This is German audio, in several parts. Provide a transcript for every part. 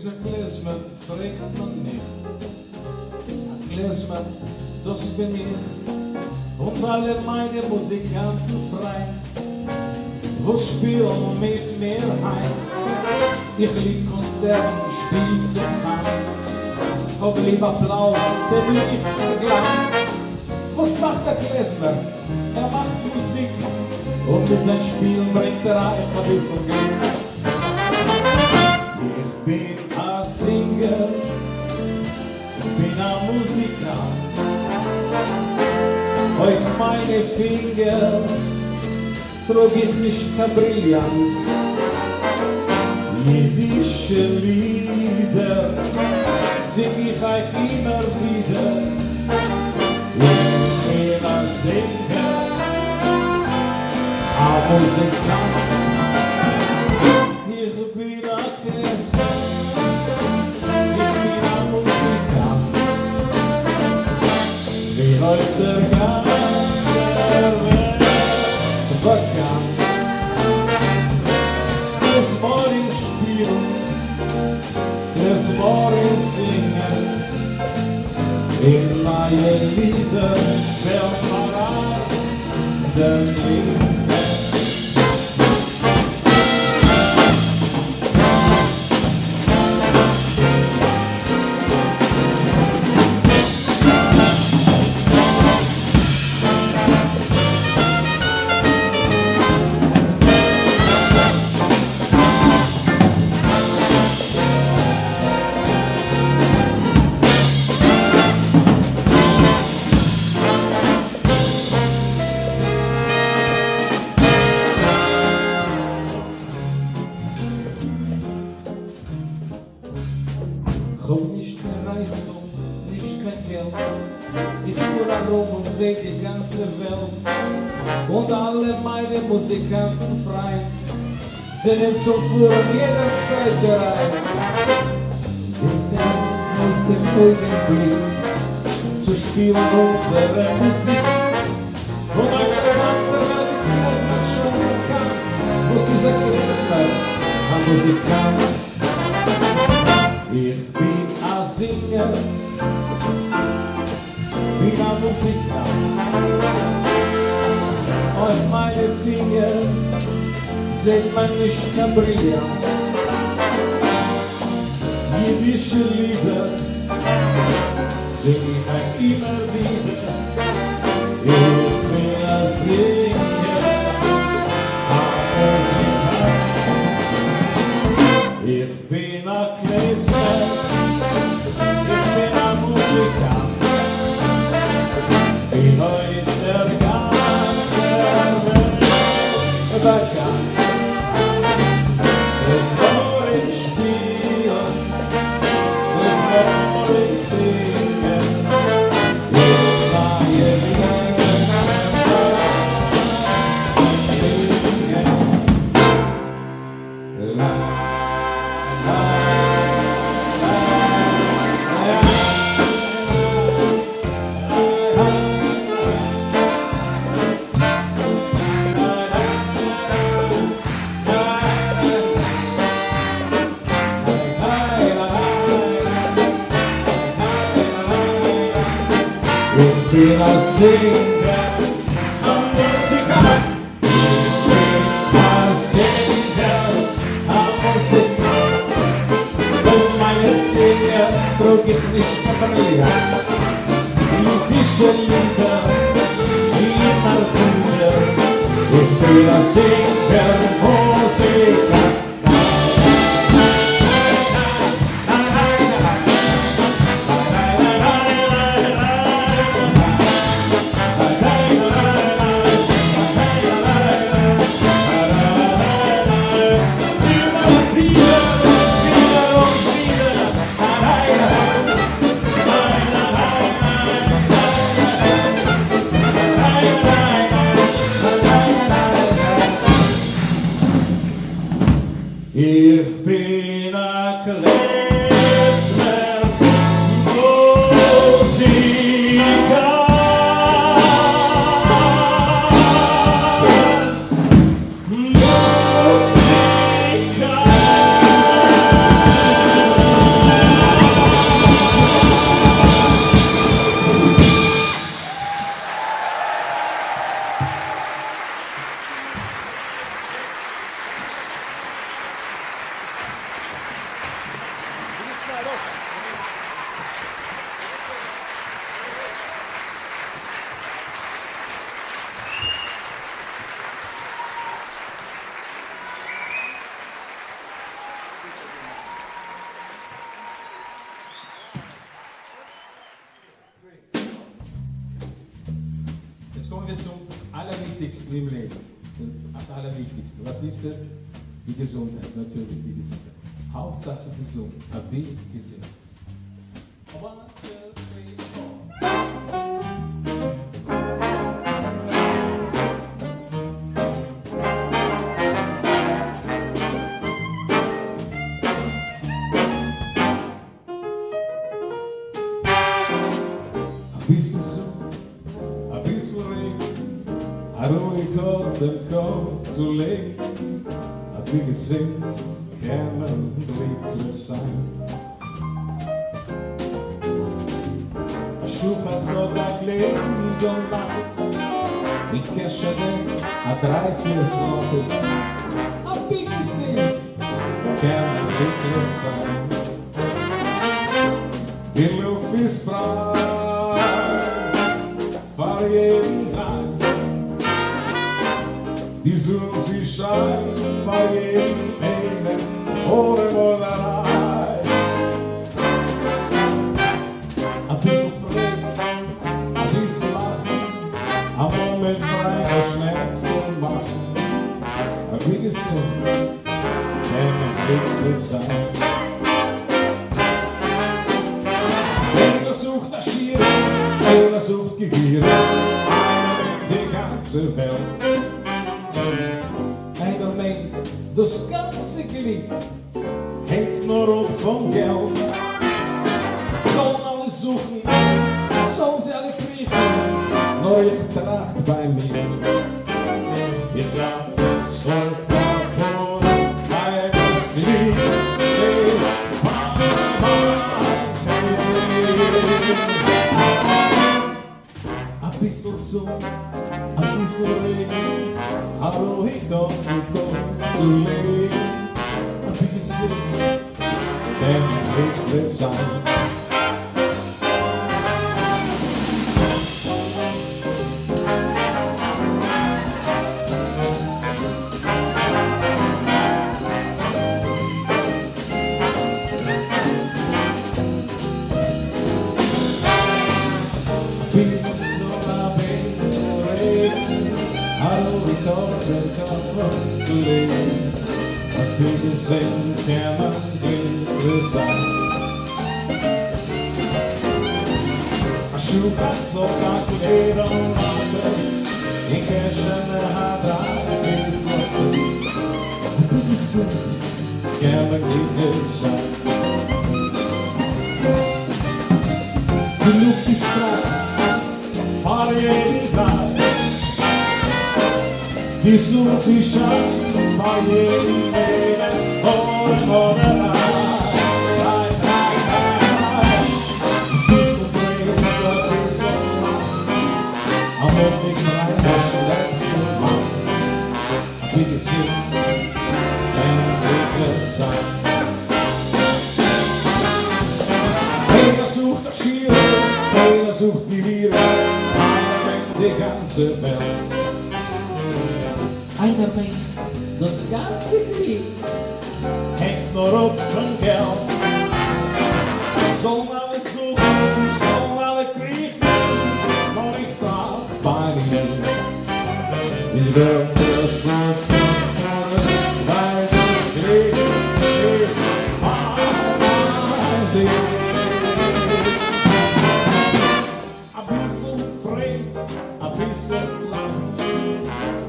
ist ein Klezmer, fragt man nicht. Ein Klezmer, das bin ich. Und alle meine Musikanten freit, wo spielen mit mir heim. Ich lieb Konzerten, spiel zum Tanz, hab lieb Applaus, der Licht Glanz. Was macht der Klezmer? Er macht Musik und mit seinem Spielen bringt er euch ein bisschen Glück. Ich bin ein Singer, ich bin ein Musikant. Auf meine Finger trug ich nicht kein Brillant. Jiddische Lieder sing ich euch immer wieder. Ich bin ein Singer, ein Musikant. Ich bin ein Klezmer, ich bin ein Musikant. Wie läuft der ganze Welt bekannt? Das Morgen spielen, das Morgen singen, in meine Lieder fällt mir der Lied. Ich hab nicht kein Reichtum, nicht kein Geld. Ich fuhr herum und seh die ganze Welt. Und alle meine Musikanten freit sind zum Führen jederzeit bereit. Wir sind auf dem Augenblick zu spielen unsere Musik. Und auf der ganzen Welt ist Klezmer schon bekannt. Was ist ein Klezmer? Ein Musikant. Ich bin ein Singer, bin ein Musikant. Auf meine Finger sieht man nicht kein Brillant. Jiddische Lieder sing ich euch immer wieder. Ich bin ein Singer, ein Musikant. Ich bin ein Klezmer, ich bin ein Musikant. Wie heute der ganze Welt bekannt. Das Morgen spielen, das Morgen singen, in meine Lieder singen. Ich bin ein Singer, ein Musikant. Ich bin ein Singer, ein Musikant. Auf meine Finger trug ich nicht mehr Brillant. Jiddische Lieder, die immer wieder. Ich bin ein Singer, Musikant. Ich bin a Klezmer, Musikant. zum Allerwichtigsten im Leben. Das Allerwichtigste. Was ist es? Die Gesundheit, natürlich die Gesundheit. Hauptsache gesund. Abi Gezunt. 1, 2, 3, 4. Ein bisschen Sonne, ein bisschen Regen, ein ruhig Ort im Kopf zu legen. Abi Gezunt können glücklich sein. Schucha so da Kleid und Max, ich kesche den a 3, 4 Sortes. Abi Gezunt können glücklich sein. Die Luft ist frei, fahr jeden Tag. Die Sonne sie scheint, fahr jeden einen ohne Molerei. Ein bisschen Freude, ein bisschen Lachen, ein Moment frei, ein Schnäpsel machen. Abi Gezunt können glücklich sein. Einer sucht das Schier, einer sucht Gewirr, einer meint die ganze Welt. Einer meint, das ganze Glück hängt nur ab vom Geld. Sollen alle suchen, sollen sie alle kriechen, nur ich tracht bei mir. Ich darf es heute davon, weil das Glück steht bei ein bisschen Sonne, ein bisschen Regen, ein ruhig Ort zu legen. Abi Gezunt kann glücklich sein. Zu leben, Abi Gezunt kann glücklich sein. A Schucha so da Kleid und Max, ich kesche den a 3, 4 Sortes. Abi Gezunt kann glücklich sein. Die Luft ist frei, fahr jeden Tag. Die Sonne sie scheint, bei jedem einen ohne Molerei. Ein bisschen Freude, ein bisschen Lachen, ein Moment frei, ein Schnäpsel machen. Abi Gezunt kann glücklich sein. Einer sucht das Schier, einer sucht die Viere, einer meint die ganze Welt. Einer meint, das ganze Glück hängt nur ab vom Geld. Sollen alle suchen, sollen alle kriechen, nur ich traf bei mir. Die Welt ist so weil das Glück ist bei dir. Ein bisschen Freude, ein bisschen Lachen,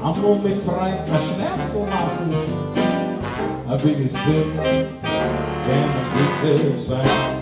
am Moment frei ein Schnäpsel machen. Abi Gezunt kann glücklich sein.